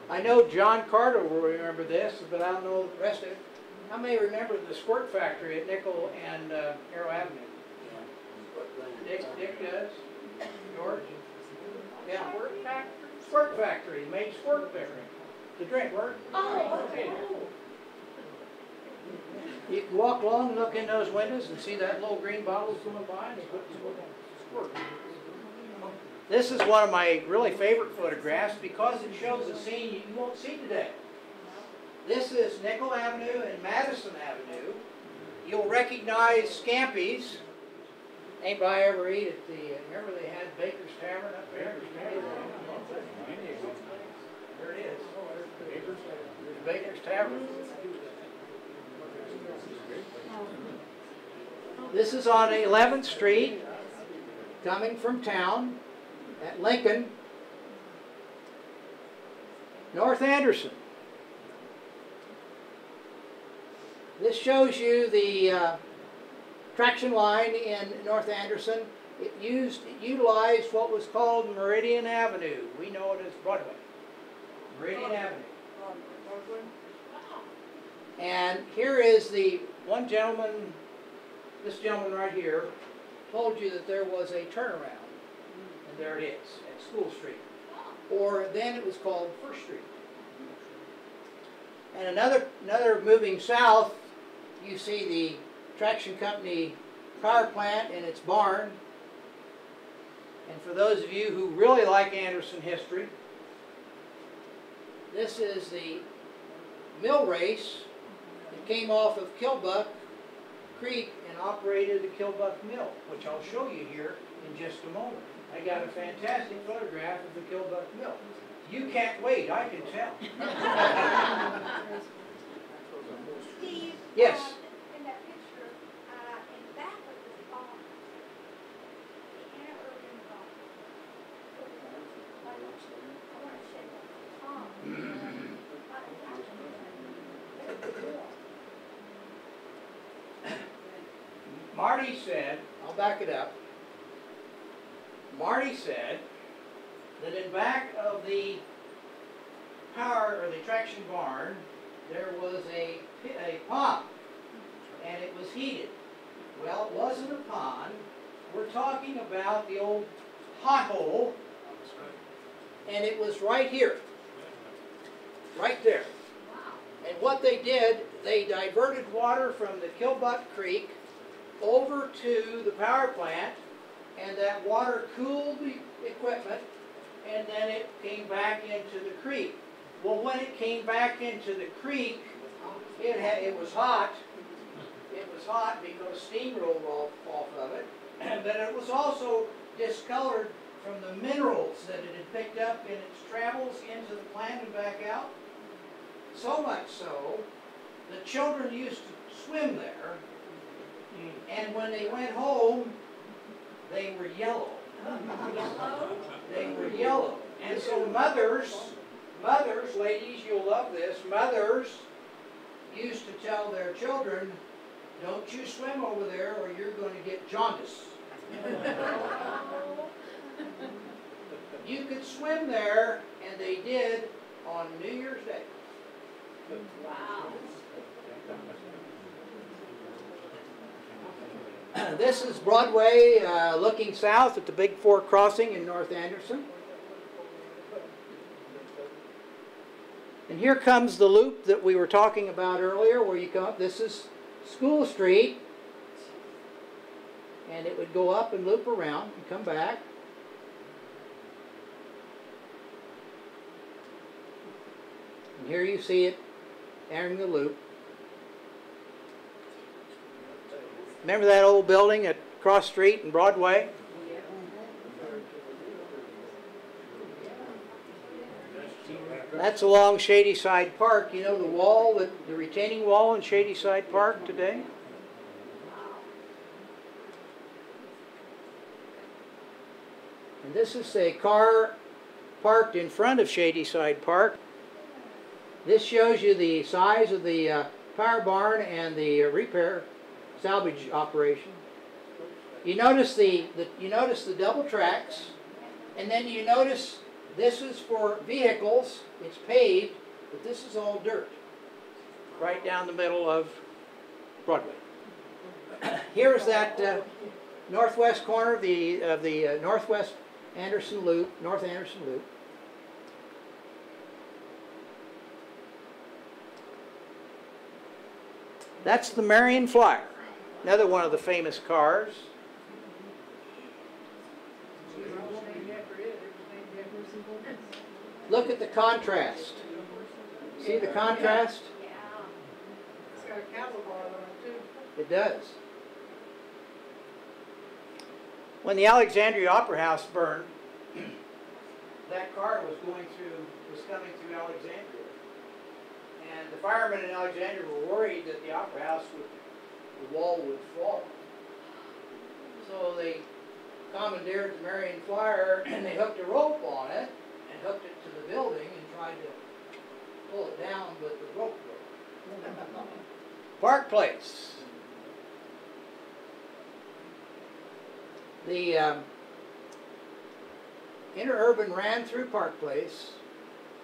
I know John Carter will remember this, but I don't know the rest of it. How many remember the squirt factory at Nickel and Arrow Avenue? Dick does. George? Yeah. Squirt factory. Made squirt beverage. To drink, work? Oh. You can walk along and look in those windows and see that little green bottles going by and he puts some squirt. This is one of my really favorite photographs because it shows a scene you won't see today. This is Nickel Avenue and Madison Avenue. You'll recognize Scampi's. Anybody ever eat at the, remember they had Baker's Tavern up there? There it is. There's Baker's Tavern. This is on 11th Street, coming from town at Lincoln, North Anderson. This shows you the traction line in North Anderson. It utilized what was called Meridian Avenue. We know it as Broadway. Meridian Avenue. And here is the one gentleman, this gentleman right here, told you that there was a turnaround. And there it is, at School Street. Or then it was called First Street. And another moving south, you see the traction company power plant and its barn. And for those of you who really like Anderson history, this is the mill race It came off of Killbuck Creek and operated the Killbuck Mill, which I'll show you here in just a moment. I got a fantastic photograph of the Killbuck Mill. You can't wait, I can tell. Steve, Yes. In that picture, in the back of the barn, the Interurban barn, I want to say that Tom. Marty said, I'll back it up. Marty said that in back of the power or the traction barn, there was a pond, and it was heated. Well, it wasn't a pond. We're talking about the old pothole, and it was right here, right there. And what they did, they diverted water from the Killbuck Creek over to the power plant, and that water cooled the equipment, and then it came back into the creek. Well, when it came back into the creek, it was hot. It was hot because steam rolled off of it, but it was also discolored from the minerals that it had picked up in its travels into the plant and back out. So much so, the children used to swim there, and when they went home, they were yellow. They were yellow. And so mothers, ladies, you'll love this, mothers used to tell their children, don't you swim over there or you're going to get jaundice. You could swim there, and they did on New Year's Day. Wow. This is Broadway looking south at the Big Four crossing in North Anderson. And here comes the loop that we were talking about earlier, where you come up. This is School Street, and it would go up and loop around and come back. And here you see it entering the loop. Remember that old building at Cross Street and Broadway? That's along Shady Side Park. You know the wall, the retaining wall in Shady Side Park today? And this is a car parked in front of Shady Side Park. This shows you the size of the power barn and the repair salvage operation. You notice the double tracks, and then you notice this is for vehicles. It's paved, but this is all dirt. Right down the middle of Broadway. Here is that northwest corner of the Northwest Anderson Loop, North Anderson Loop. That's the Marion Flyer, another one of the famous cars. Look at the contrast. See the contrast? Yeah. It's got a cattle bar on it too. It does. When the Alexandria Opera House burned, that car was coming through Alexandria. And the firemen in Alexandria were worried that the Opera House the wall would fall. So they commandeered the Marion Flyer, and they hooked a rope on it and hooked it to the building and tried to pull it down, but the rope broke. Park Place. The Interurban ran through Park Place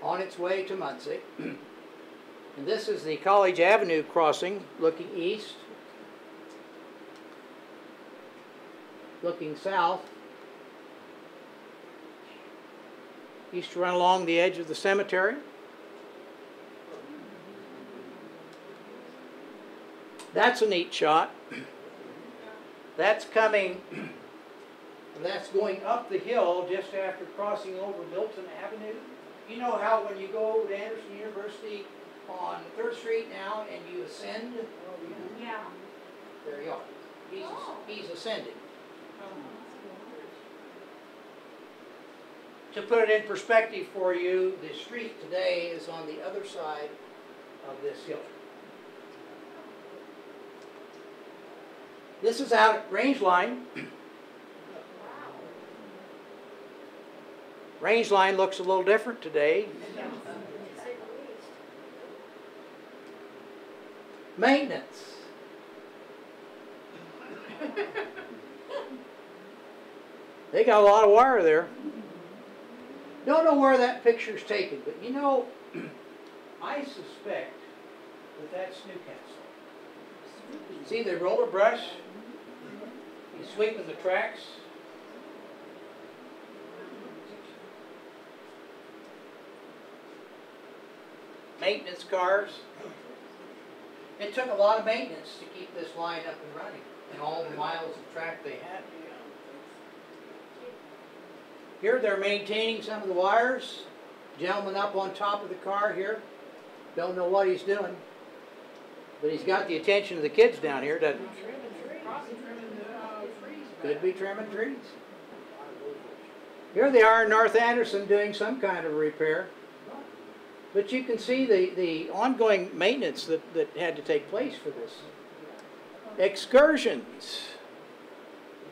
on its way to Muncie. And this is the College Avenue crossing, looking east, looking south. Used to run along the edge of the cemetery. That's a neat shot. That's coming, that's going up the hill just after crossing over Milton Avenue. You know how when you go to Anderson University, on 3rd Street now and you ascend, Yeah. there you are. He's ascended. To put it in perspective for you, the street today is on the other side of this hill. This is out at Rangeline. Rangeline looks a little different today. Maintenance. They got a lot of wire there. Don't know where that picture's taken, but you know, I suspect that that's Newcastle. See the roller brush? He's sweeping the tracks. Maintenance cars. It took a lot of maintenance to keep this line up and running and all the miles of track they had. Here they're maintaining some of the wires. Gentleman up on top of the car here. Don't know what he's doing. But he's got the attention of the kids down here, doesn't he? Could be trimming trees. Here they are in North Anderson doing some kind of repair. But you can see the ongoing maintenance that had to take place for this. Excursions.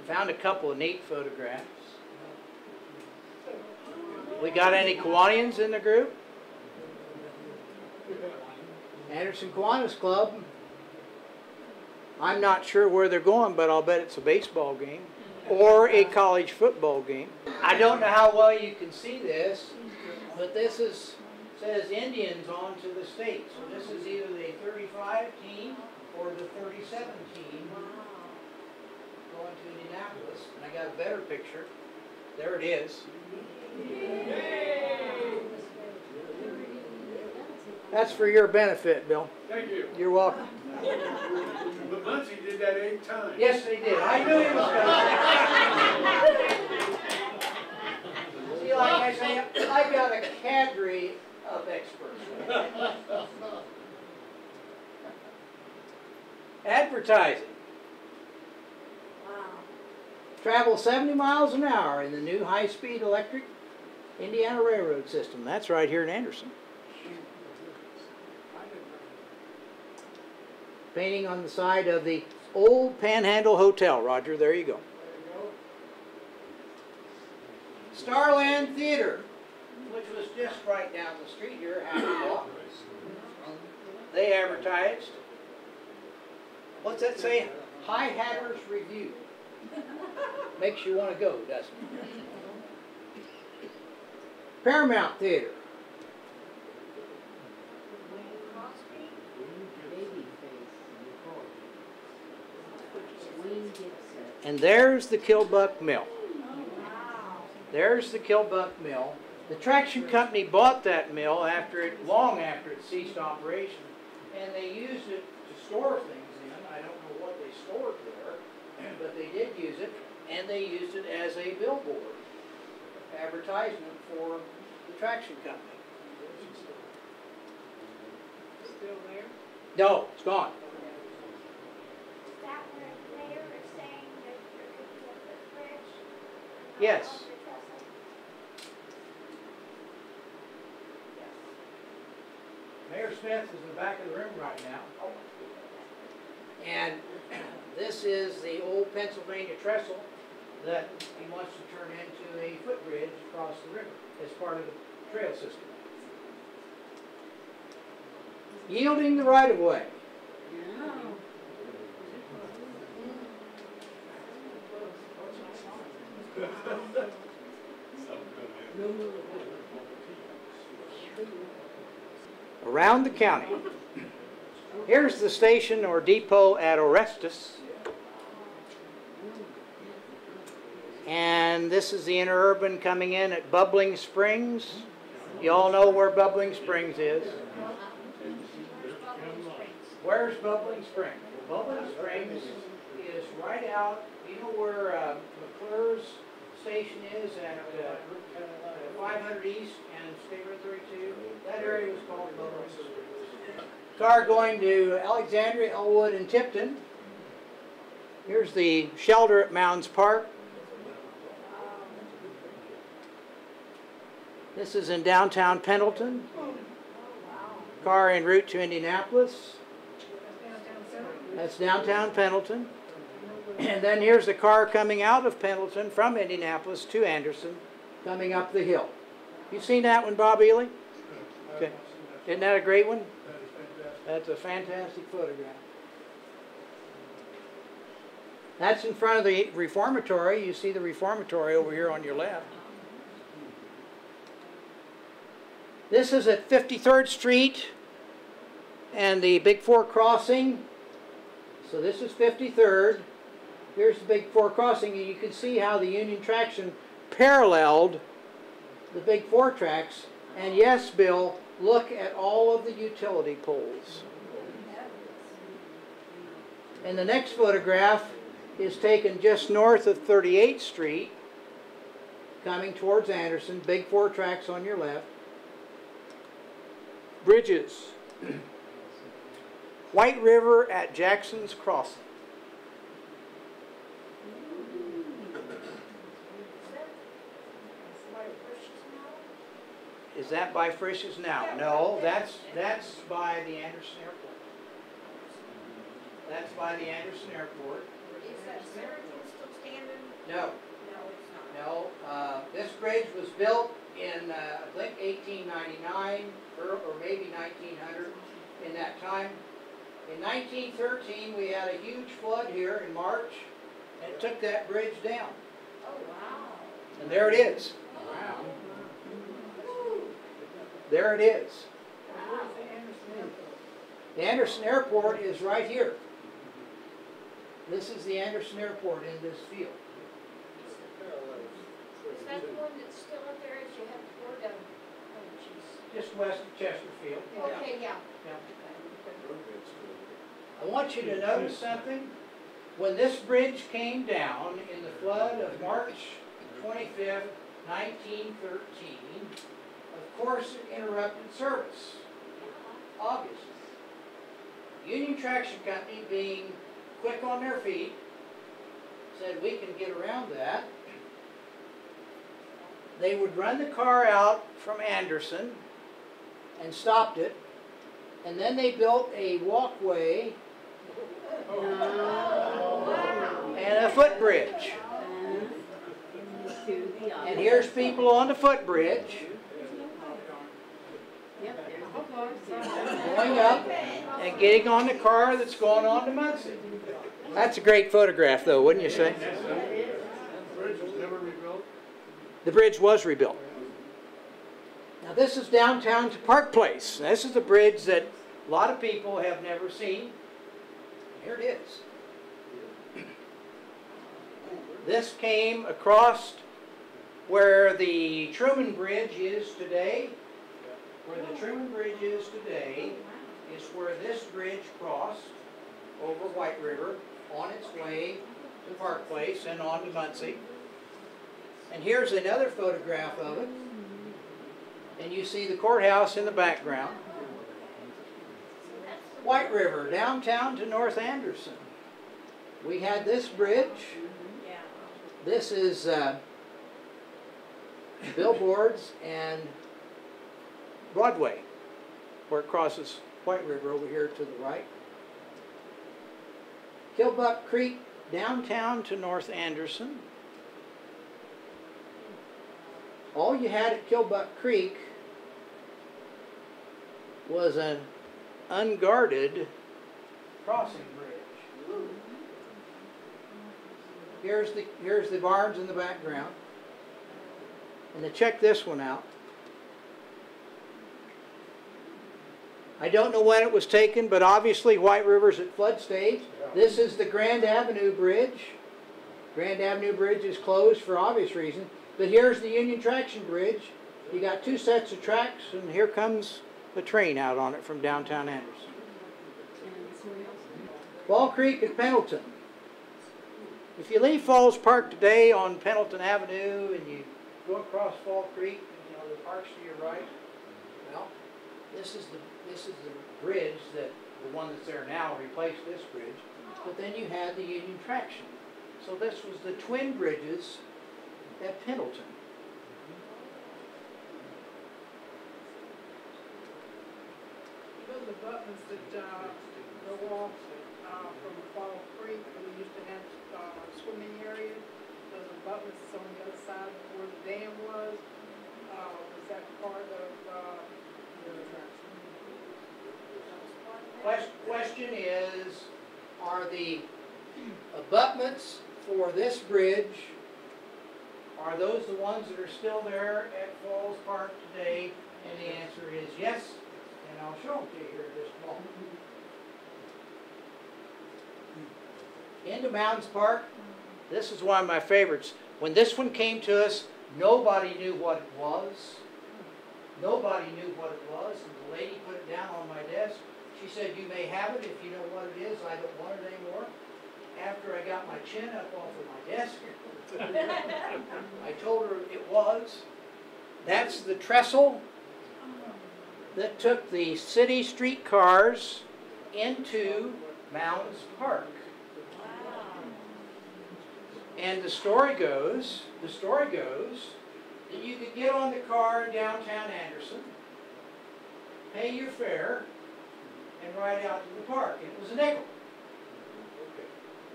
Found a couple of neat photographs. We got any Kiwanians in the group? Anderson Kiwanis Club. I'm not sure where they're going, but I'll bet it's a baseball game or a college football game. I don't know how well you can see this, but this says Indians on to the state. So this is either the 35 team or the 37 team going to Indianapolis. And I got a better picture. There it is. That's for your benefit, Bill. Thank you. You're welcome. But Muncie did that 8 times. Yes, they did. I knew he was going to. See, like I say, I got a cadre of experts. Advertising. Wow. Travel 70 miles an hour in the new high-speed electric Indiana Railroad system. That's right here in Anderson. Painting on the side of the old Panhandle Hotel. Roger, there you go. Starland Theater, which was just right down the street here, half a block. They advertised. What's that say? High Hatter's Review. Makes you want to go, doesn't it? Paramount Theater. And there's the Killbuck Mill. There's the Killbuck Mill. The traction company bought that mill long after it ceased operation, and they used it to store things in. I don't know what they stored there, but they did use it, and they used it as a billboard advertisement for the traction company. Still there? No, it's gone. Is that where they were saying that there could be a footbridge? Yes. Mayor Smith is in the back of the room right now. And this is the old Pennsylvania trestle that he wants to turn into a footbridge across the river as part of the trail system. Yielding the right-of-way. Around the county. Here's the station or depot at Orestes. And this is the Interurban coming in at Bubbling Springs. You all know where Bubbling Springs is. Where's Bubbling Springs? Well, Bubbling Springs is right out, you know where McClure's station is at 500 East and State Road 32? That area was called Bubbling Springs. Car going to Alexandria, Elwood, and Tipton. Here's the shelter at Mounds Park. This is in downtown Pendleton. Car en route to Indianapolis. That's downtown Pendleton. And then here's the car coming out of Pendleton from Indianapolis to Anderson, coming up the hill. You seen that one, Bob Ely? Okay. Isn't that a great one? That's a fantastic photograph. That's in front of the reformatory. You see the reformatory over here on your left. This is at 53rd Street and the Big Four crossing. So this is 53rd. Here's the Big Four crossing, and you can see how the Union traction paralleled the Big Four tracks. And yes, Bill, look at all of the utility poles. And the next photograph is taken just north of 38th Street, coming towards Anderson. Big Four tracks on your left. Bridges. White River at Jackson's Crossing. Is that by Frisch's now? No, that's by the Anderson Airport. That's by the Anderson Airport. Is that Saracen still standing? No, No, it's not. no. This bridge was built in, I think, 1899 or maybe 1900 in that time. In 1913, we had a huge flood here in March, and it took that bridge down. Oh, wow. And there it is. Wow. There it is. Where's the Anderson Airport? The Anderson Airport is right here. This is the Anderson Airport in this field. Is that the one that's still up there as you have to go down? Oh, jeez. Just west of Chesterfield. Okay, yeah. I want you to notice something. When this bridge came down in the flood of March 25th, 1913, of course it interrupted service. Obviously. Union Traction Company, being quick on their feet, said we can get around that. They would run the car out from Anderson and stopped it, and then they built a walkway and a footbridge. And here's people on the footbridge going up and getting on the car that's going on to Muncie. That's a great photograph, though, wouldn't you say? The bridge was never rebuilt? The bridge was rebuilt. Now this is downtown to Park Place. This is a bridge that a lot of people have never seen. Here it is. This came across where the Truman Bridge is today. Where the Truman Bridge is today is where this bridge crossed over White River on its way to Park Place and on to Muncie. And here's another photograph of it. And you see the courthouse in the background. White River, downtown to North Anderson. We had this bridge. This is billboards and Broadway, where it crosses White River over here to the right. Killbuck Creek, downtown to North Anderson. All you had at Killbuck Creek was an unguarded crossing bridge. Here's the barns in the background. And to check this one out. I don't know when it was taken, but obviously White River's at flood stage. This is the Grand Avenue Bridge. Grand Avenue Bridge is closed for obvious reasons. But here's the Union Traction Bridge. You got two sets of tracks, and here comes the train out on it from downtown Anderson. Fall Creek at Pendleton. If you leave Falls Park today on Pendleton Avenue and you go across Fall Creek, you know, the park's to your right, well, This is the bridge that the one that's there now replaced this bridge. But then you had the Union traction. So this was the twin bridges at Pendleton. You know the abutments that go off from Fall Creek, where we used to have swimming areas, those abutments on the other side of where the dam was that part of Question is, are the abutments for this bridge, are those the ones that are still there at Falls Park today? And the answer is yes, and I'll show them to you here in just a moment. Into Mountains Park, this is one of my favorites. When this one came to us, nobody knew what it was. Nobody knew what it was, and the lady put it down on my desk. She said, "You may have it if you know what it is. I don't want it anymore." After I got my chin up off of my desk, I told her it was. That's the trestle that took the city streetcars into Mountains Park. And the story goes that you could get on the car in downtown Anderson, pay your fare, and ride out to the park. And it was a nickel.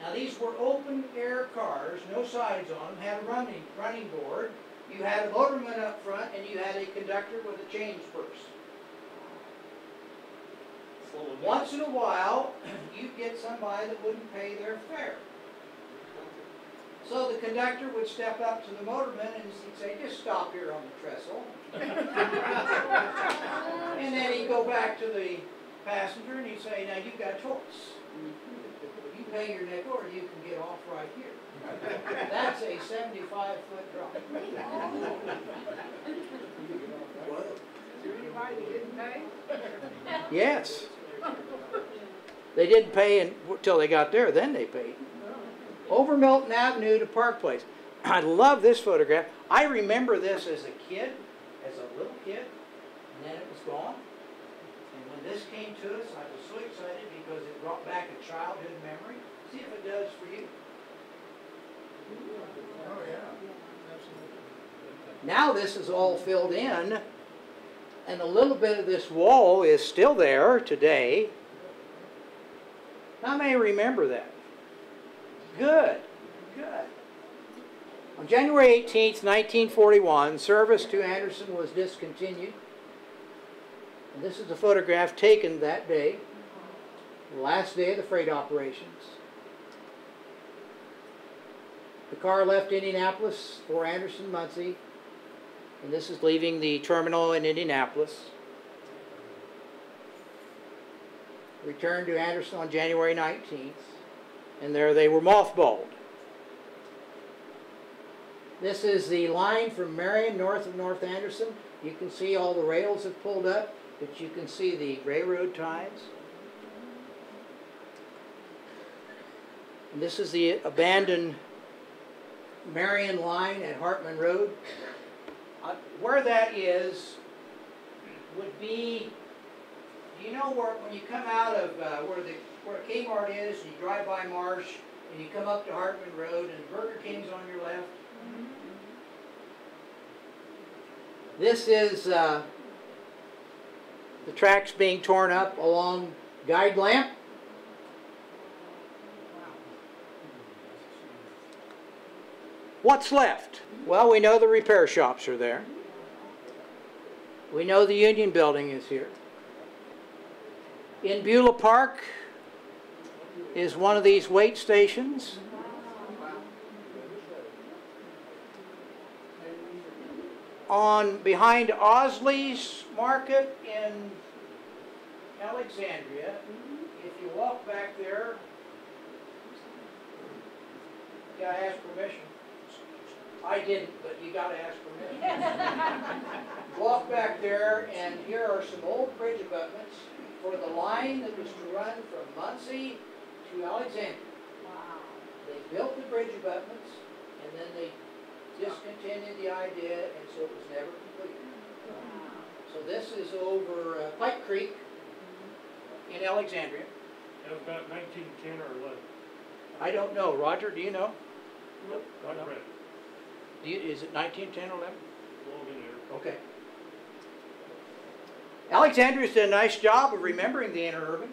Now these were open air cars, no sides on them, had a running board. You had a motorman up front, and you had a conductor with a change purse. Once in a while, you'd get somebody that wouldn't pay their fare. So the conductor would step up to the motorman and he'd say, "Just stop here on the trestle." And then he'd go back to the passenger and he'd say, "Now you've got a choice. You pay your nickel or you can get off right here." That's a 75-foot drop. Is there anybody that didn't pay? Yes. They didn't pay until they got there, then they paid. Over Milton Avenue to Park Place. I love this photograph. I remember this as a kid, as a little kid, and then it was gone. And when this came to us, I was so excited because it brought back a childhood memory. See if it does for you. Oh, yeah. Absolutely. Now this is all filled in, and a little bit of this wall is still there today. How many remember that? Good, good. On January 18th, 1941, service to Anderson was discontinued. And this is a photograph taken that day, the last day of the freight operations. The car left Indianapolis for Anderson, Muncie, and this is leaving the terminal in Indianapolis. Returned to Anderson on January 19th. And there they were mothballed. This is the line from Marion north of North Anderson. You can see all the rails have pulled up, but you can see the railroad ties. And this is the abandoned Marion line at Hartman Road. Where that is would be, you know, where when you come out of where Kmart is, and you drive by Marsh, and you come up to Hartman Road, and Burger King's on your left. This is the tracks being torn up along Guide Lamp. What's left? Well, we know the repair shops are there. We know the Union Building is here. In Beulah Park is one of these weight stations. Behind Osley's Market in Alexandria, if you walk back there, you gotta ask permission. I didn't, but you gotta ask permission. Walk back there, and here are some old bridge abutments for the line that was to run from Muncie to Alexandria. Wow. They built the bridge abutments, and then they discontinued the idea, and so it was never completed. Wow. So So this is over Pike Creek in Alexandria. That was about 1910 or 11. I don't know. Roger, do you know? Nope. Not read. Is it 1910 or 11? Long in there. Okay. Alexandria's did a nice job of remembering the Interurban.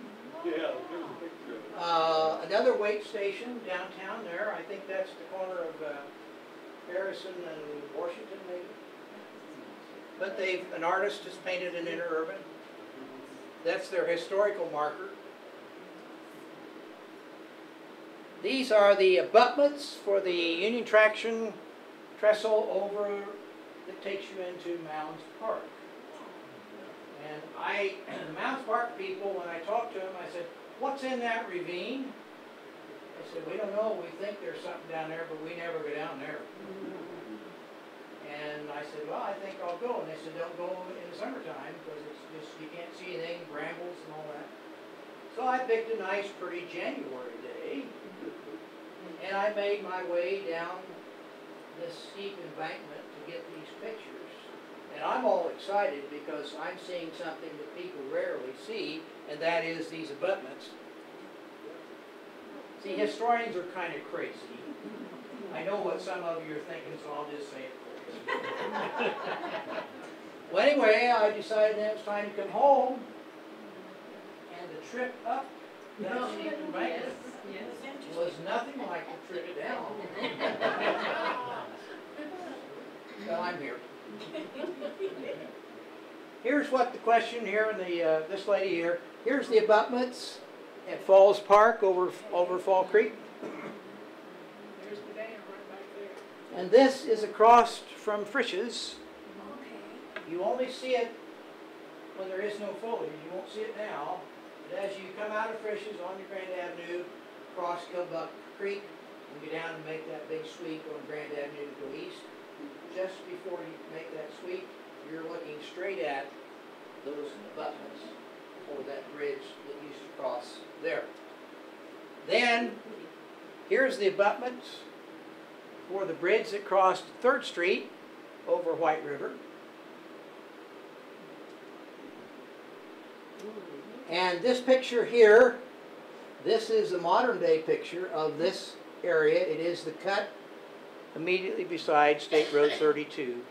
Yeah, there's a picture of it. Another weight station downtown there. I think that's the corner of Harrison and Washington, maybe. But an artist has painted an Interurban. That's their historical marker. These are the abutments for the Union Traction trestle over that takes you into Mounds Park. And the Mounds Park people, when I talked to them, I said, "What's in that ravine?" They said, "We don't know. We think there's something down there, but we never go down there." And I said, "Well, I think I'll go." And they said, "Don't go in the summertime because it's just, you can't see anything, brambles and all that." So I picked a nice, pretty January day, and I made my way down this steep embankment to get these pictures. And I'm all excited because I'm seeing something that people rarely see, and that is these abutments. See, historians are kind of crazy. I know what some of you are thinking, so I'll just say it for you. Well, anyway, I decided that it was time to come home, and the trip up that steep embankment was nothing like the trip down. Well, I'm here. Here's what the question here, and this lady here. Here's the abutments at Falls Park over Fall Creek. There's the dam right back there. And this is across from Frisch's. Okay. You only see it when there is no foliage. You won't see it now. But as you come out of Frisch's onto Grand Avenue, cross Killbuck Creek, and go down and make that big sweep on Grand Avenue to go east, just before you make that sweep, you're looking straight at those abutments or that bridge that used to cross there. Then, here's the abutments for the bridge that crossed 3rd Street over White River. And this picture here, this is a modern day picture of this area. It is the cut immediately beside State Road 32.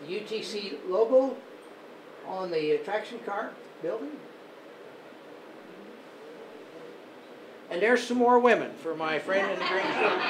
The UTC logo on the traction car building. And there's some more women for my friend in the green shirt.